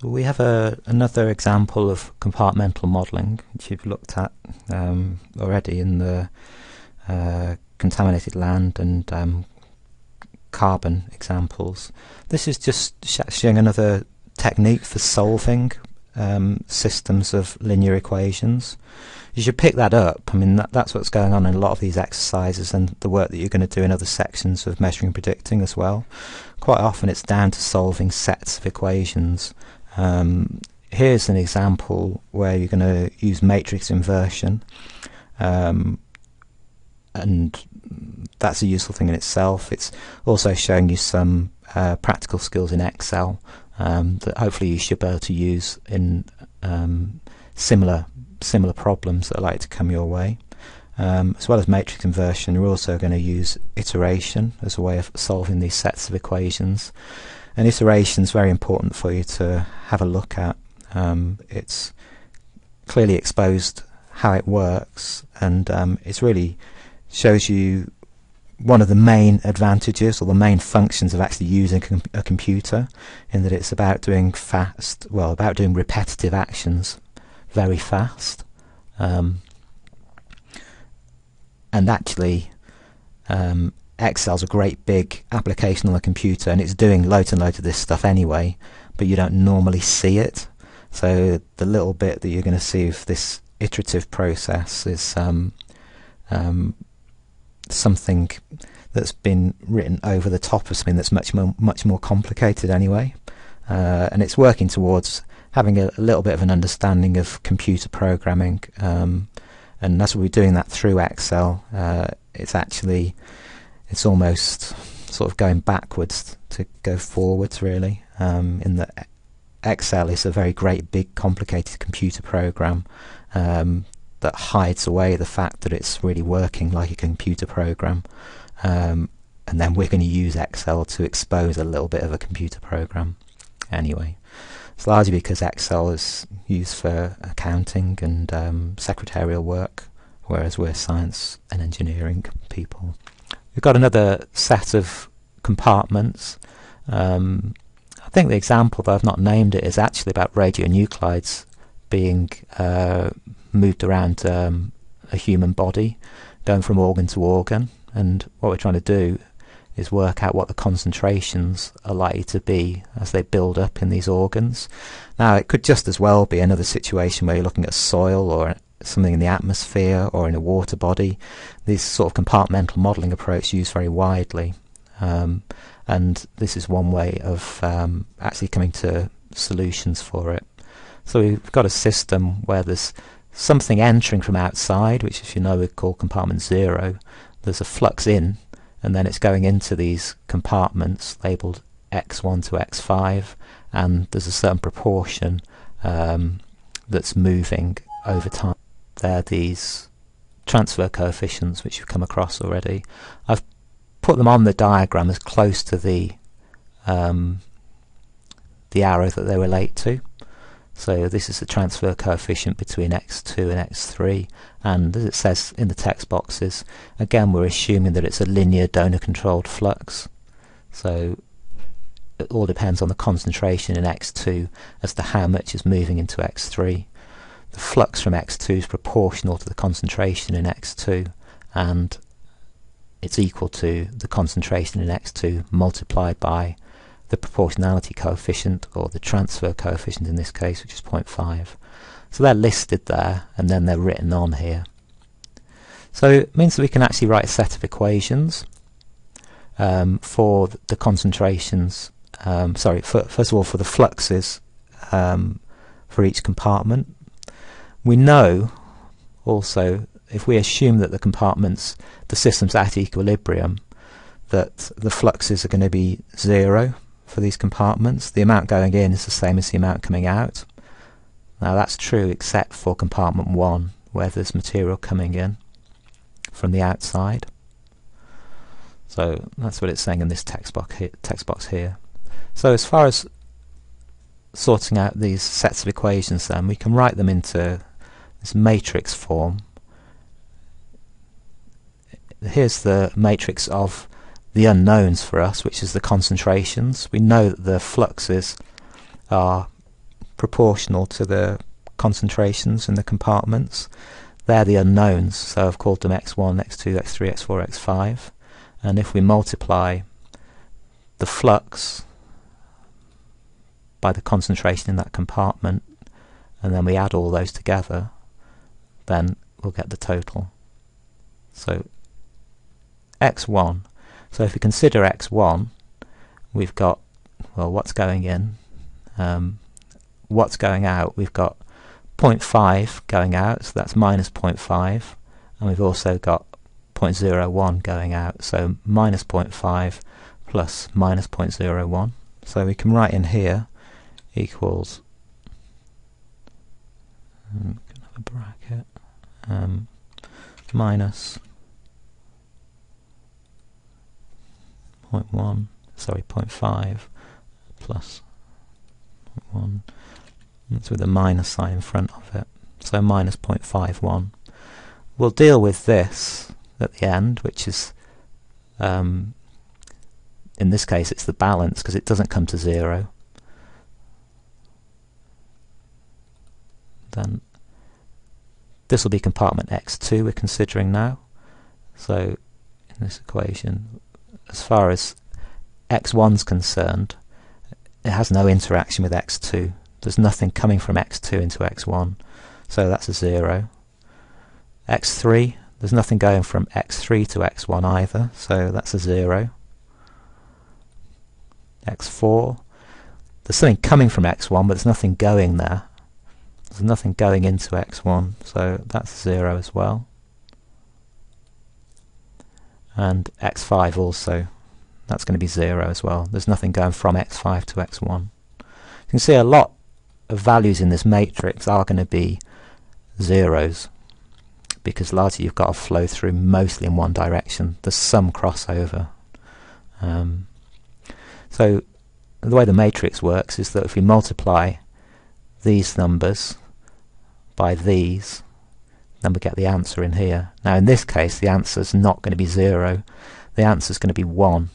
We have another example of compartmental modelling, which you've looked at already in the contaminated land and carbon examples. This is just showing another technique for solving systems of linear equations. You should pick that up. I mean, that's what's going on in a lot of these exercises and the work that you're going to do in other sections of measuring and predicting as well. Quite often it's down to solving sets of equations. Here's an example where you're going to use matrix inversion, and that's a useful thing in itself. It's also showing you some practical skills in Excel that hopefully you should be able to use in similar problems that are likely to come your way. As well as matrix inversion, you're also going to use iteration as a way of solving these sets of equations. And iteration is very important for you to have a look at. It's clearly exposed how it works, and it really shows you one of the main advantages or the main functions of actually using a computer, in that it's about doing about doing repetitive actions very fast. And actually Excel's a great big application on the computer, and it's doing loads and loads of this stuff anyway, but you don't normally see it. So the little bit that you're going to see of this iterative process is something that's been written over the top of something that's much more complicated anyway, and it's working towards having a little bit of an understanding of computer programming, and as we're doing that through Excel, it's almost sort of going backwards to go forwards, really, in that Excel is a very great big complicated computer program that hides away the fact that it's really working like a computer program, and then we're going to use Excel to expose a little bit of a computer program anyway. It's largely because Excel is used for accounting and secretarial work, whereas we're science and engineering people. We've got another set of compartments. I think the example, though I've not named it, is actually about radionuclides being moved around a human body, going from organ to organ, and what we're trying to do is work out what the concentrations are likely to be as they build up in these organs. Now, it could just as well be another situation where you're looking at soil or something in the atmosphere or in a water body. This sort of compartmental modelling approach used very widely, and this is one way of actually coming to solutions for it. So we've got a system where there's something entering from outside, which, as you know, we call compartment 0. There's a flux in, and then it's going into these compartments labelled x1 to x5, and there's a certain proportion that's moving over time. They're these transfer coefficients which you've come across already. I've put them on the diagram as close to the arrow that they relate to. So this is the transfer coefficient between x2 and x3, and as it says in the text boxes, again we're assuming that it's a linear donor-controlled flux. So it all depends on the concentration in x2 as to how much is moving into x3. The flux from x2 is proportional to the concentration in x2, and it's equal to the concentration in x2 multiplied by the proportionality coefficient, or the transfer coefficient in this case, which is 0.5. So they're listed there, and then they're written on here. So it means that we can actually write a set of equations for the concentrations, first of all for the fluxes for each compartment. We know also, if we assume that the system's at equilibrium, that the fluxes are going to be 0 for these compartments. The amount going in is the same as the amount coming out. Now that's true except for compartment 1, where there's material coming in from the outside. So that's what it's saying in this text box here. So as far as sorting out these sets of equations, then we can write them into this matrix form. Here's the matrix of the unknowns for us, which is the concentrations. We know that the fluxes are proportional to the concentrations in the compartments. They're the unknowns, so I've called them x1, x2, x3, x4, x5. And if we multiply the flux by the concentration in that compartment, and then we add all those together, then we'll get the total. So x1. So if we consider x1, we've got, well, what's going in, what's going out. We've got 0.5 going out, so that's minus 0.5, and we've also got 0.01 going out, so minus 0.5 plus minus 0.01. So we can write in here equals, have a bracket, minus 0.1, sorry, 0.5 plus 0.1. It's with a minus sign in front of it, so minus 0.51. We'll deal with this at the end, which is, in this case it's the balance, because it doesn't come to 0. Then this will be compartment x2 we're considering now. So in this equation, as far as x1's concerned, it has no interaction with x2. There's nothing coming from x2 into x1, so that's a 0. x3, there's nothing going from x3 to x1 either, so that's a 0. x4, there's something coming from x1, but there's nothing going there. There's nothing going into x1, so that's 0 as well. And x5 also, that's going to be 0 as well. There's nothing going from x5 to x1. You can see a lot of values in this matrix are going to be zeros, because largely you've got to flow through mostly in one direction. There's some crossover. So the way the matrix works is that if we multiply these numbers by these, then we get the answer in here. Now in this case the answer is not going to be 0, the answer is going to be 1.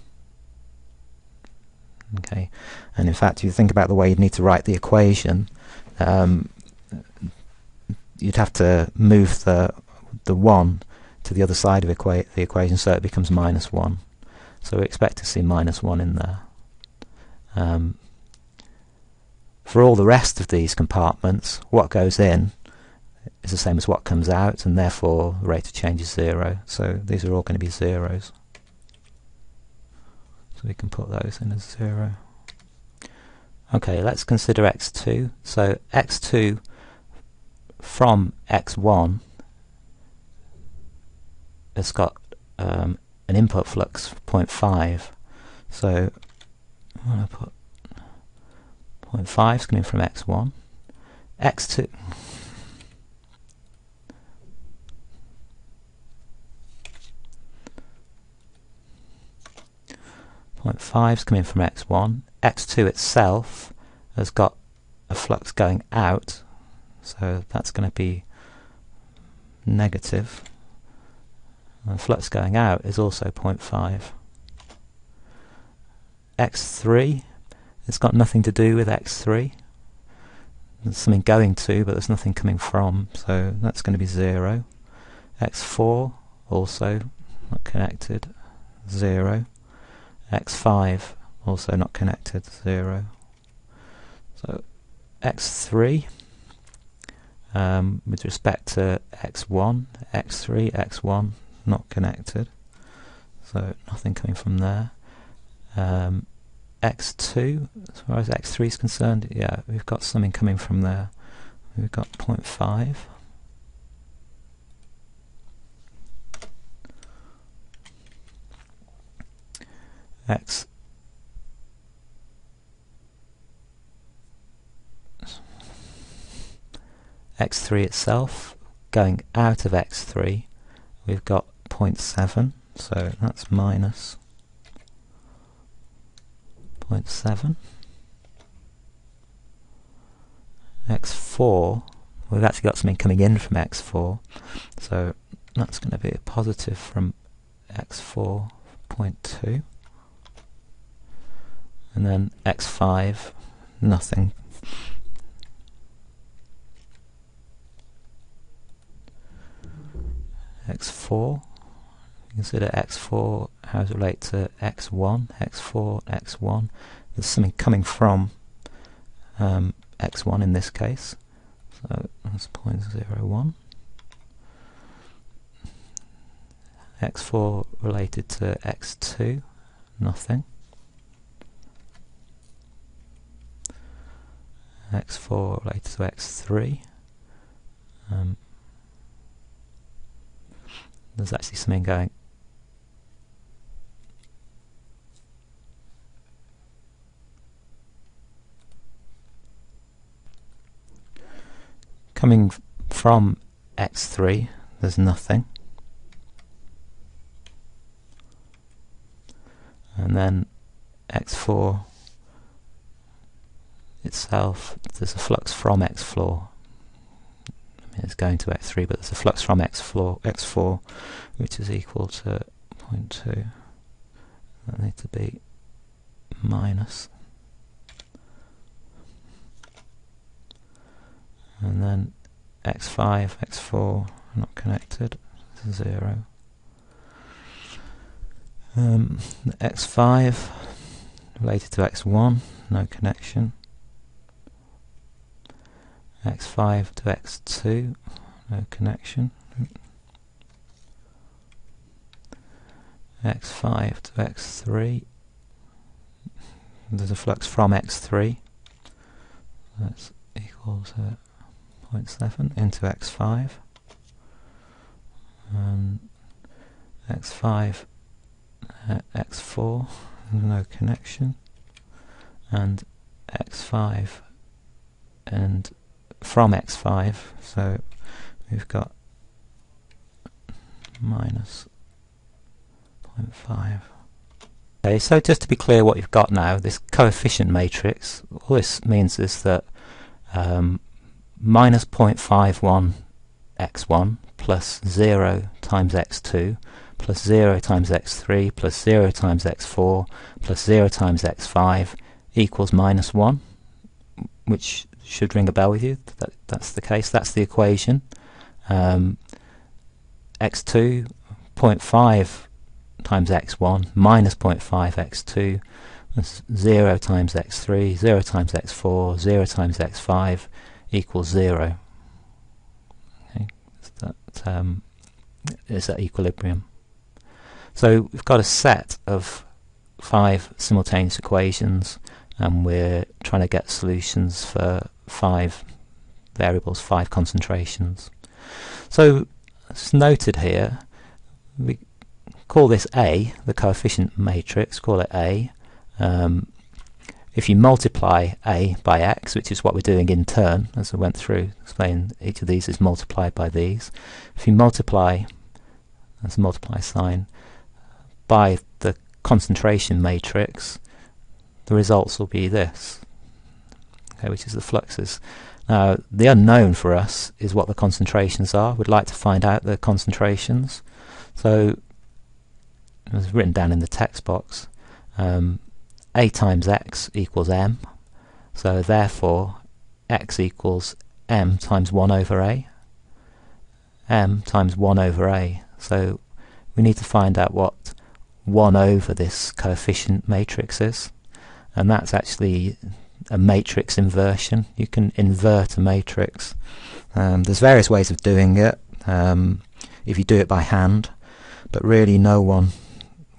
Okay, and in fact if you think about the way you'd need to write the equation, you'd have to move the 1 to the other side of the equation, so it becomes minus 1. So we expect to see minus 1 in there. For all the rest of these compartments, what goes in is the same as what comes out, and therefore the rate of change is 0. So these are all going to be zeros. So we can put those in as 0. Okay, let's consider x2. So x2 from x1 has got an input flux of 0.5. So I'm going to put 0.5 is coming from x1. x2 0.5 is coming from x1. x2 itself has got a flux going out, so that's going to be negative. And the flux going out is also 0.5. x3, it's got nothing to do with x3. There's something going to, but there's nothing coming from, so that's going to be 0. x4, also not connected, 0. x5, also not connected, 0. So x3, with respect to x1, x3, x1, not connected, so nothing coming from there. x2, as far as x3 is concerned, yeah, we've got something coming from there. We've got 0.5. x3 itself, going out of x3, we've got 0.7, so that's minus 0.7. x4, we've actually got something coming in from x4, so that's going to be a positive from x4, 0.2. And then x5, nothing Consider x4, how does it relate to x1, x4, x1. There's something coming from x1 in this case, so that's 0.01. x4 related to x2, nothing. x4 related to x3. There's actually something going coming from x3, there's nothing. And then x4 itself, there's a flux from x4. I mean, it's going to x3, but there's a flux from x4, which is equal to 0.2. That needs to be minus. And then x5, x4 not connected, 0. x5 related to x1, no connection. x5 to x2, no connection. x5 to x3, there's a flux from x3, that's equal to 0.7 into x5, and x5 x4, no connection, and x5 and from x5, so we've got minus 0.5. Okay, so just to be clear what you've got now, this coefficient matrix, all this means is that minus 0.51 x1 plus 0 times x2 plus 0 times x3 plus 0 times x4 plus 0 times x5 equals minus 1, which should ring a bell with you. That's the case. That's the equation. x2 0.5 times x1 minus 0.5 x2 plus 0 times x3, 0 times x4, 0 times x5 equals 0. Okay, so that is at equilibrium. So we've got a set of 5 simultaneous equations, and we're trying to get solutions for 5 variables, 5 concentrations. So it's noted here, we call this A, the coefficient matrix, call it A. If you multiply A by X, which is what we're doing in turn, as I went through, explain each of these is multiplied by these. If you multiply, that's a multiply sign, by the concentration matrix, the results will be this, okay, which is the fluxes. Now, the unknown for us is what the concentrations are. We'd like to find out the concentrations. So, as written down in the text box, A times X equals M. So, therefore, X equals M times 1 over A. M times 1 over A. So, we need to find out what 1 over this coefficient matrix is. And that's actually a matrix inversion. You can invert a matrix. There's various ways of doing it if you do it by hand, but really no one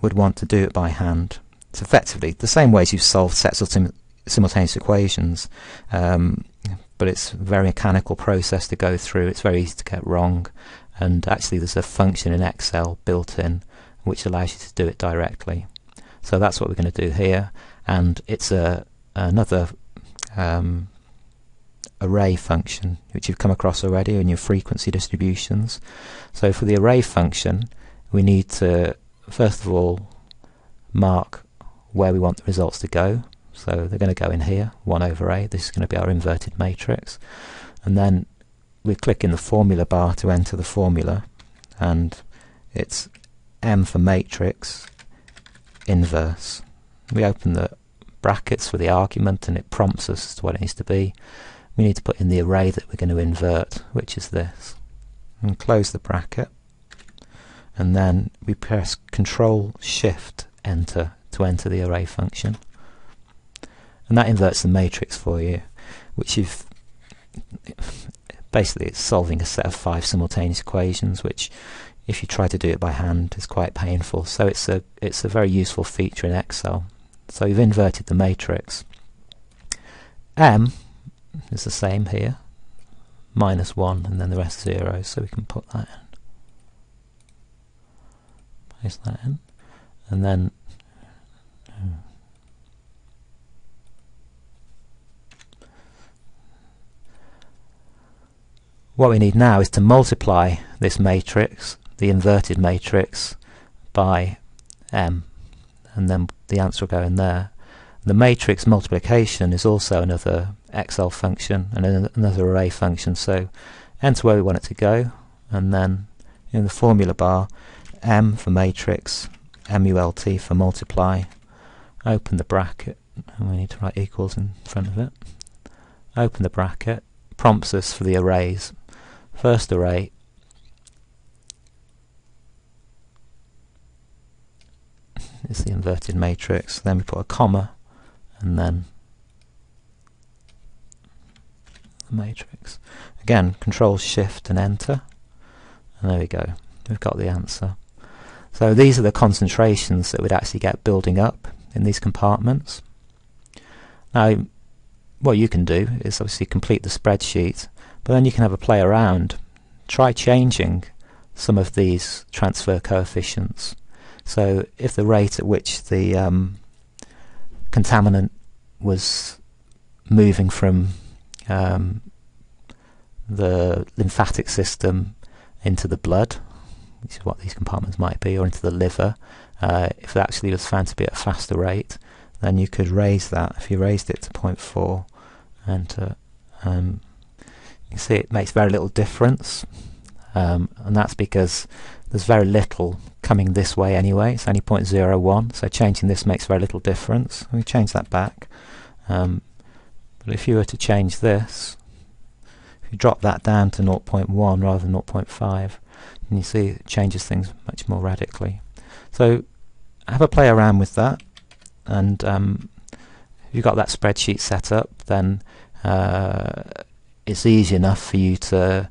would want to do it by hand. It's effectively the same ways you've solved sets of simultaneous equations, but it's a very mechanical process to go through. It's very easy to get wrong, and actually there's a function in Excel built in which allows you to do it directly. So that's what we're going to do here, and it's another array function which you've come across already in your frequency distributions. So for the array function, we need to first of all mark where we want the results to go. So they're going to go in here, 1 over A. This is going to be our inverted matrix, and then we click in the formula bar to enter the formula, and it's M for matrix inverse. We open the brackets for the argument and it prompts us as to what it needs to be. We need to put in the array that we're going to invert, which is this, and close the bracket, and then we press Control Shift Enter to enter the array function, and that inverts the matrix for you, which you've basically it's solving a set of 5 simultaneous equations, which if you try to do it by hand is quite painful. So it's a very useful feature in Excel. So you've inverted the matrix. M is the same here, -1, and then the rest 0, so we can put that in. Place that in, and then what we need now is to multiply this matrix, the inverted matrix, by M, and then the answer will go in there. The matrix multiplication is also another Excel function and another array function, so enter where we want it to go, and then in the formula bar, M for matrix, MULT for multiply, open the bracket, and we need to write equals in front of it, open the bracket, prompts us for the arrays. First array is the inverted matrix, then we put a comma, and then the matrix. Again, Control Shift and Enter, and there we go, we've got the answer. So these are the concentrations that we'd actually get building up in these compartments. Now what you can do is obviously complete the spreadsheet, but then you can have a play around. Try changing some of these transfer coefficients. So if the rate at which the contaminant was moving from the lymphatic system into the blood, which is what these compartments might be, or into the liver, if it actually was found to be at a faster rate, then you could raise that. If you raised it to 0.4, and you see it makes very little difference, and that's because there's very little coming this way anyway. It's only 0.01, so changing this makes very little difference. We change that back, but if you were to change this, if you drop that down to 0.1 rather than 0.5, and you see it changes things much more radically. So have a play around with that, and if you've got that spreadsheet set up, then it's easy enough for you to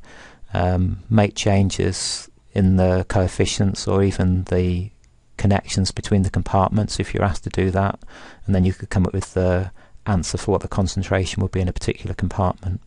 make changes in the coefficients or even the connections between the compartments if you're asked to do that, and then you could come up with the answer for what the concentration would be in a particular compartment.